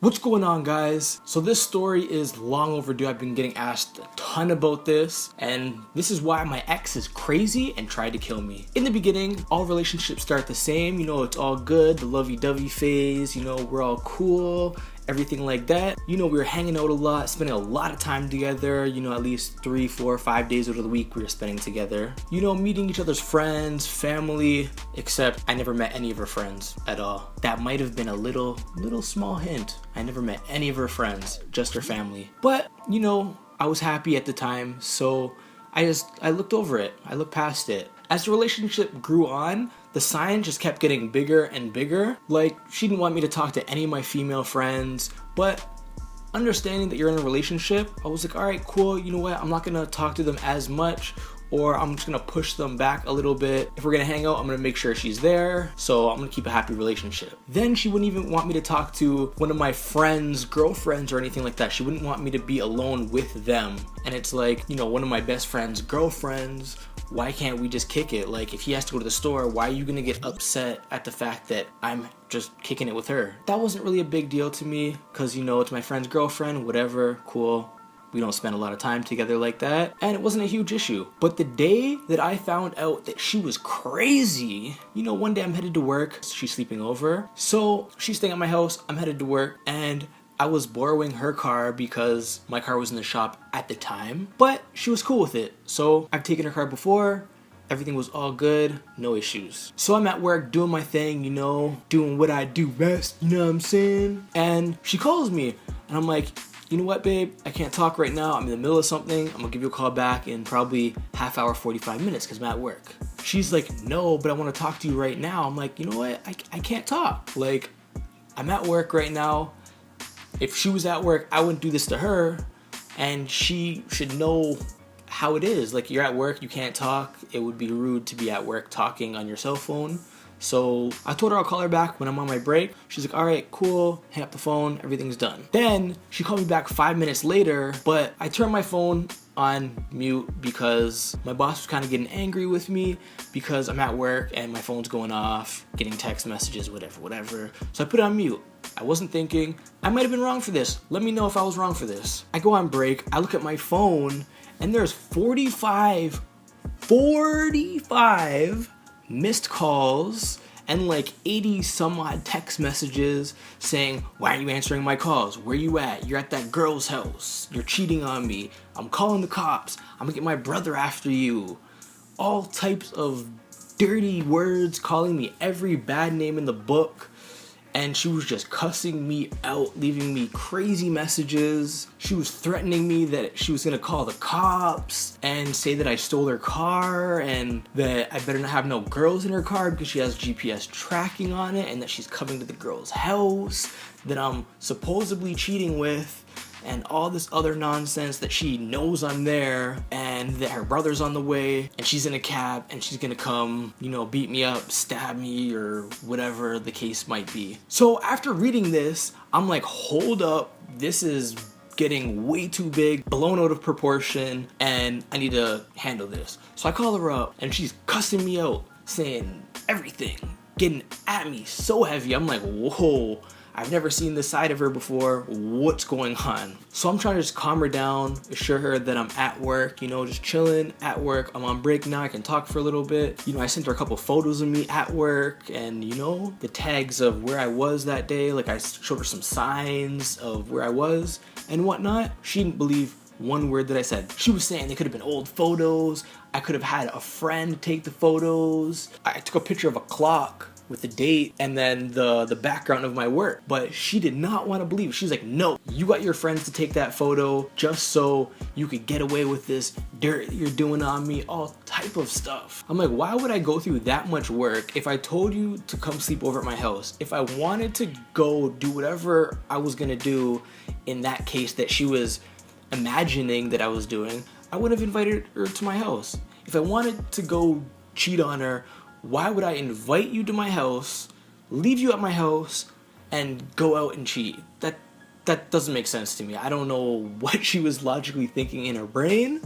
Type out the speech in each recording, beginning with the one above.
What's going on, guys? So this story is long overdue. I've been getting asked a ton about this, and this is why my ex is crazy and tried to kill me. In the beginning, all relationships start the same. You know, it's all good, the lovey-dovey phase, you know, we're all cool, everything like that. You know, we were hanging out a lot, spending a lot of time together, you know, at least 3, 4, 5 days out of the week we were spending together. You know, meeting each other's friends, family, except I never met any of her friends at all. That might have been a little small hint. I never met any of her friends, just her family. But, you know, I was happy at the time, so I looked over it. I looked past it. As the relationship grew on, the signs just kept getting bigger and bigger. Like, she didn't want me to talk to any of my female friends, but understanding that you're in a relationship, I was like, all right, cool, you know what? I'm not gonna talk to them as much, or I'm just gonna push them back a little bit. If we're gonna hang out, I'm gonna make sure she's there, so I'm gonna keep a happy relationship. Then she wouldn't even want me to talk to one of my friends' girlfriends or anything like that. She wouldn't want me to be alone with them. And it's like, you know, one of my best friend's girlfriends, why can't we just kick it? Like, if he has to go to the store, why are you gonna get upset at the fact that I'm just kicking it with her? That wasn't really a big deal to me, because, you know, it's my friend's girlfriend, whatever, cool. We don't spend a lot of time together like that, and it wasn't a huge issue. But the day that I found out that she was crazy, you know, one day I'm headed to work, she's sleeping over, so she's staying at my house, I'm headed to work, and I was borrowing her car because my car was in the shop at the time, but she was cool with it. So I've taken her car before, everything was all good, no issues. So I'm at work doing my thing, you know, doing what I do best, you know what I'm saying? And she calls me, and I'm like, you know what, babe, I can't talk right now. I'm in the middle of something. I'm gonna give you a call back in probably half hour, 45 minutes, because I'm at work. She's like, no, but I want to talk to you right now. I'm like, you know what, I can't talk. Like, I'm at work right now. If she was at work, I wouldn't do this to her, and she should know how it is. Like, you're at work, you can't talk. It would be rude to be at work talking on your cell phone. So I told her I'll call her back when I'm on my break. She's like, all right, cool, hang up the phone, everything's done. Then she called me back 5 minutes later, but I turned my phone on mute because my boss was kind of getting angry with me because I'm at work and my phone's going off, getting text messages, whatever. So I put it on mute. I wasn't thinking. I might have been wrong for this. Let me know if I was wrong for this. I go on break, I look at my phone, and there's 45 missed calls and like 80 some odd text messages saying, why are you answering my calls? Where you at? You're at that girl's house. You're cheating on me. I'm calling the cops. I'm gonna get my brother after you. All types of dirty words, calling me every bad name in the book. And she was just cussing me out, leaving me crazy messages. She was threatening me that she was gonna call the cops and say that I stole her car and that I better not have no girls in her car because she has GPS tracking on it, and that she's coming to the girl's house that I'm supposedly cheating with, and all this other nonsense, that she knows I'm there and that her brother's on the way and she's in a cab and she's gonna come, you know, beat me up, stab me, or whatever the case might be. So after reading this, I'm like, hold up, this is getting way too big, blown out of proportion, and I need to handle this. So I call her up and she's cussing me out, saying everything, getting at me so heavy. I'm like, whoa, I've never seen this side of her before. What's going on? So I'm trying to just calm her down, assure her that I'm at work, you know, just chilling at work. I'm on break now, I can talk for a little bit. You know, I sent her a couple photos of me at work and, you know, the tags of where I was that day. Like, I showed her some signs of where I was and whatnot. She didn't believe one word that I said. She was saying they could have been old photos. I could have had a friend take the photos. I took a picture of a clock with the date and then the background of my work, but she did not want to believe it. She's like, no, you got your friends to take that photo just so you could get away with this dirt that you're doing on me, all type of stuff. I'm like, why would I go through that much work if I told you to come sleep over at my house? If I wanted to go do whatever I was gonna do in that case that she was imagining that I was doing, I would have invited her to my house. If I wanted to go cheat on her, why would I invite you to my house, leave you at my house, and go out and cheat? That doesn't make sense to me. I don't know what she was logically thinking in her brain,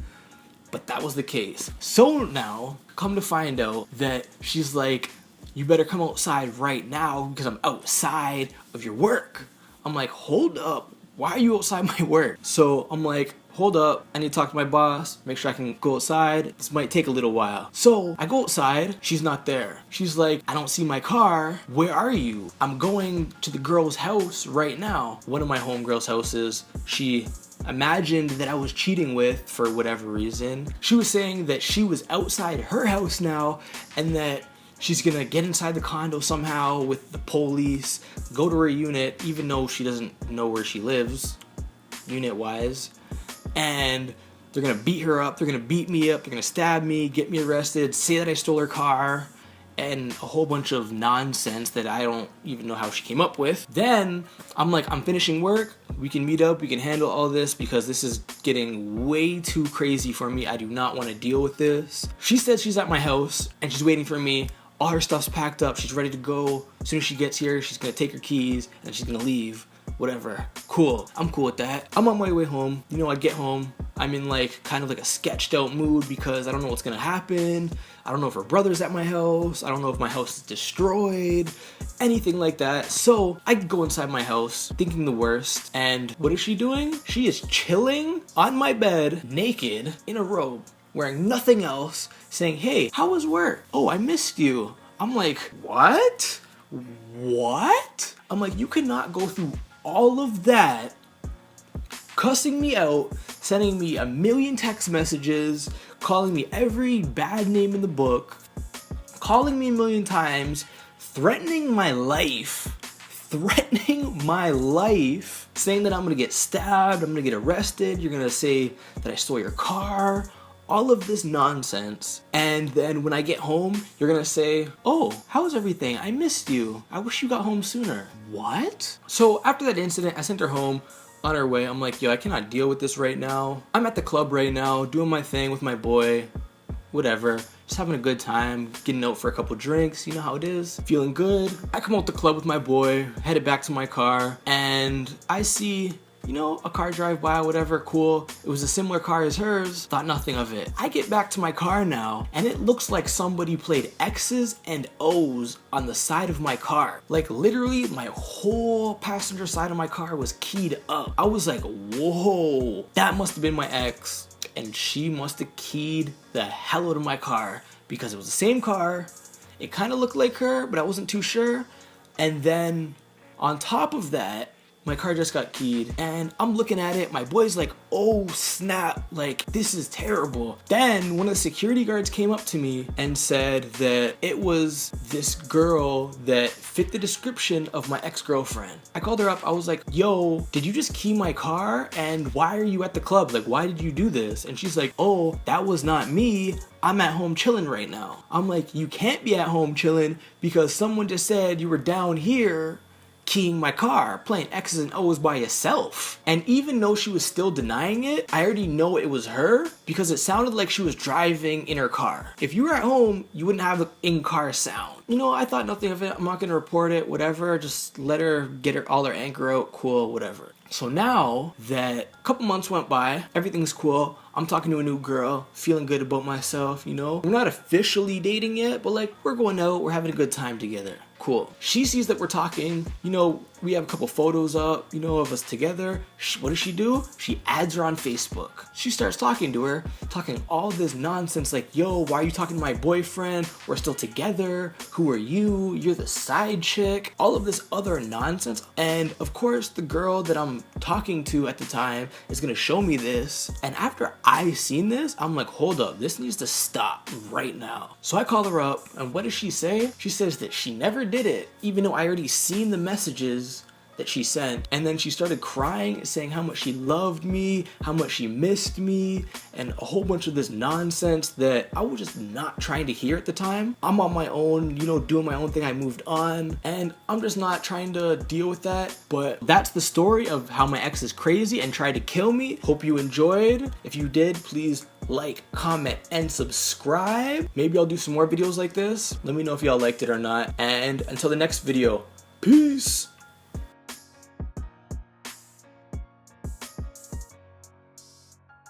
but that was the case. So now, come to find out that she's like, you better come outside right now because I'm outside of your work. I'm like, hold up, why are you outside my work? So I'm like, hold up, I need to talk to my boss, make sure I can go outside. This might take a little while. So I go outside, she's not there. She's like, I don't see my car. Where are you? I'm going to the girl's house right now. One of my homegirl's houses. She imagined that I was cheating with for whatever reason. She was saying that she was outside her house now and that she's gonna get inside the condo somehow with the police, go to her unit, even though she doesn't know where she lives, unit-wise, and they're gonna beat her up, they're gonna beat me up, they're gonna stab me, get me arrested, say that I stole her car, and a whole bunch of nonsense that I don't even know how she came up with. Then I'm like, I'm finishing work, we can meet up, we can handle all this because this is getting way too crazy for me. I do not want to deal with this. She said she's at my house and she's waiting for me. All her stuff's packed up, she's ready to go. As soon as she gets here, she's gonna take her keys and she's gonna leave. Whatever, cool, I'm cool with that. I'm on my way home. You know, I get home, I'm in like kind of like a sketched out mood because I don't know what's gonna happen. I don't know if her brother's at my house. I don't know if my house is destroyed, anything like that. So I go inside my house thinking the worst. And what is she doing? She is chilling on my bed, naked, in a robe, wearing nothing else, saying, hey, how was work? Oh, I missed you. I'm like, what? What? I'm like, you cannot go through all of that, cussing me out, sending me a million text messages, calling me every bad name in the book, calling me a million times, threatening my life, saying that I'm gonna get stabbed, I'm gonna get arrested, you're gonna say that I stole your car, all of this nonsense. And then when I get home, you're gonna say, oh, how's everything? I missed you. I wish you got home sooner. What? So after that incident, I sent her home. On her way, I'm like, yo, I cannot deal with this right now. I'm at the club right now, doing my thing with my boy, whatever. Just having a good time, getting out for a couple drinks, you know how it is. Feeling good. I come out the club with my boy, headed back to my car, and I see, you know, a car drive by, whatever, cool. It was a similar car as hers, thought nothing of it. I get back to my car now, and it looks like somebody played X's and O's on the side of my car. Like literally, my whole passenger side of my car was keyed up. I was like, whoa, that must have been my ex, and she must have keyed the hell out of my car because it was the same car. It kind of looked like her, but I wasn't too sure. And then on top of that, my car just got keyed and I'm looking at it. My boy's like, oh snap, like this is terrible. Then one of the security guards came up to me and said that it was this girl that fit the description of my ex-girlfriend. I called her up. I was like, yo, did you just key my car? And why are you at the club? Like, why did you do this? And she's like, oh, that was not me. I'm at home chilling right now. I'm like, you can't be at home chilling because someone just said you were down here keying my car, playing X's and O's by yourself. And even though she was still denying it, I already know it was her because it sounded like she was driving in her car. If you were at home, you wouldn't have the in-car sound. You know, I thought nothing of it. I'm not gonna report it, whatever. Just let her get her all her anger out, cool, whatever. So now that a couple months went by, everything's cool. I'm talking to a new girl, feeling good about myself, you know? We're not officially dating yet, but like, we're going out, we're having a good time together. Cool. She sees that we're talking, you know, we have a couple photos up, you know, of us together. What does she do? She adds her on Facebook. She starts talking to her, talking all this nonsense like, yo, why are you talking to my boyfriend? We're still together. Who are you? You're the side chick. All of this other nonsense. And of course, the girl that I'm talking to at the time is gonna show me this. And after I seen this, I'm like, hold up, this needs to stop right now. So I call her up, and what does she say? She says that she never did it, even though I already seen the messages that she sent. And then she started crying, saying how much she loved me, how much she missed me, and a whole bunch of this nonsense that I was just not trying to hear at the time. I'm on my own, you know, doing my own thing. I moved on, and I'm just not trying to deal with that. But that's the story of how my ex is crazy and tried to kill me. Hope you enjoyed. If you did, please like, comment, and subscribe. Maybe I'll do some more videos like this. Let me know if y'all liked it or not. And until the next video, peace.